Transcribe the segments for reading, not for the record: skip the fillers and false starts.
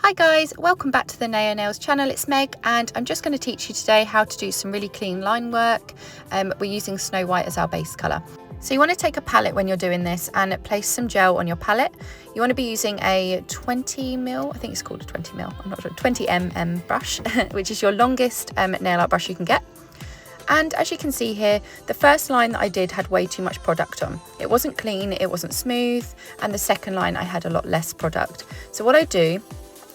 Hi guys, welcome back to the Naio Nails channel. It's Meg and I'm just going to teach you today how to do some really clean line work. We're using Snow White as our base colour. So you want to take a palette when you're doing this and place some gel on your palette. You want to be using a 20mm, I think it's called a 20mm, I'm not sure, 20mm brush, which is your longest nail art brush you can get. And as you can see here, the first line that I did had way too much product on. It wasn't clean, it wasn't smooth, and the second line I had a lot less product. So what I do,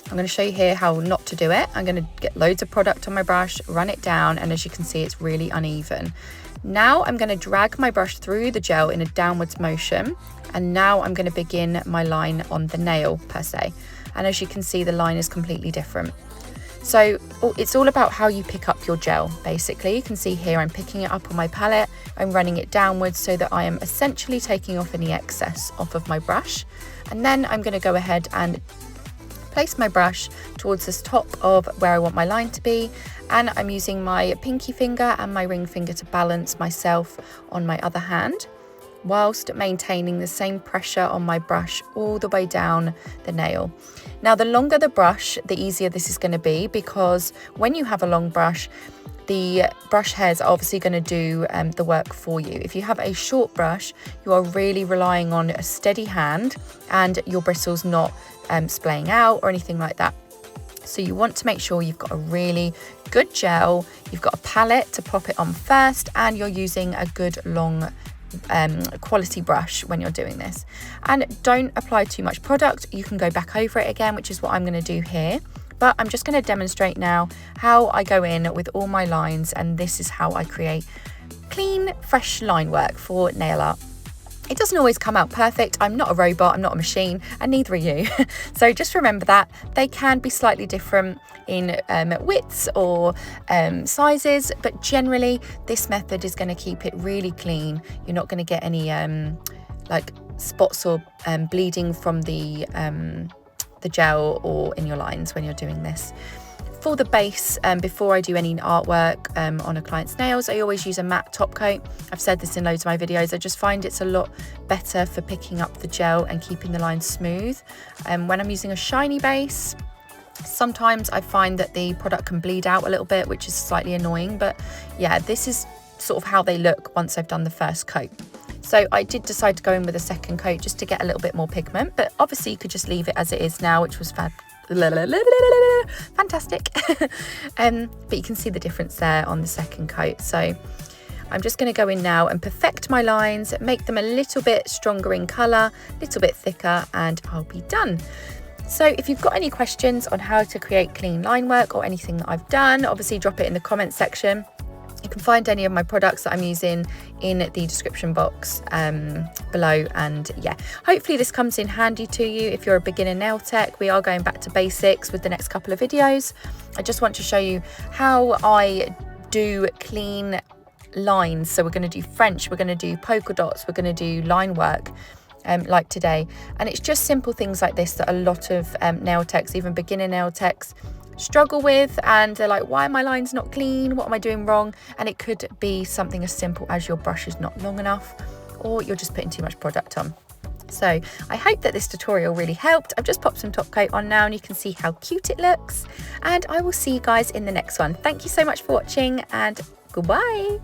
I'm going to show you here how not to do it. I'm going to get loads of product on my brush, run it down, and as you can see, it's really uneven. Now I'm going to drag my brush through the gel in a downwards motion, and now I'm going to begin my line on the nail per se. And as you can see, the line is completely different. So it's all about how you pick up your gel, basically. You can see here I'm picking it up on my palette, I'm running it downwards so that I am essentially taking off any excess off of my brush. And then I'm going to go ahead and place my brush towards the top of where I want my line to be, and I'm using my pinky finger and my ring finger to balance myself on my other hand, whilst maintaining the same pressure on my brush all the way down the nail. Now, the longer the brush, the easier this is going to be, because when you have a long brush, the brush hairs are obviously going to do the work for you. If you have a short brush, you are really relying on a steady hand and your bristles not splaying out or anything like that. So you want to make sure you've got a really good gel, you've got a palette to pop it on first, and you're using a good long quality brush when you're doing this. And don't apply too much product. You can go back over it again, which is what I'm going to do here. But I'm just going to demonstrate now how I go in with all my lines, and this is how I create clean, fresh line work for nail art. It doesn't always come out perfect. I'm not a robot, I'm not a machine, and neither are you. So just remember that they can be slightly different in widths or sizes, but generally this method is going to keep it really clean. You're not going to get any like spots or bleeding from the gel or in your lines when you're doing this. For the base, before I do any artwork on a client's nails, I always use a matte top coat. I've said this in loads of my videos. I just find it's a lot better for picking up the gel and keeping the lines smooth. When I'm using a shiny base, sometimes I find that the product can bleed out a little bit, which is slightly annoying. But yeah, this is sort of how they look once I've done the first coat. So I did decide to go in with a second coat just to get a little bit more pigment, but obviously you could just leave it as it is now, which was fantastic. But you can see the difference there on the second coat. So I'm just going to go in now and perfect my lines, make them a little bit stronger in colour, a little bit thicker, and I'll be done. So if you've got any questions on how to create clean line work or anything that I've done, obviously drop it in the comments section. You can find any of my products that I'm using in the description box below, and yeah, hopefully this comes in handy to you if you're a beginner nail tech. We are going back to basics with the next couple of videos. I just want to show you how I do clean lines. So we're going to do French, we're going to do polka dots, we're going to do line work like today, and it's just simple things like this that a lot of nail techs, even beginner nail techs, struggle with, and they're like, why are my lines not clean? What am I doing wrong? And it could be something as simple as your brush is not long enough, or you're just putting too much product on. So I hope that this tutorial really helped. I've just popped some top coat on now and you can see how cute it looks, and I will see you guys in the next one. Thank you so much for watching, and goodbye.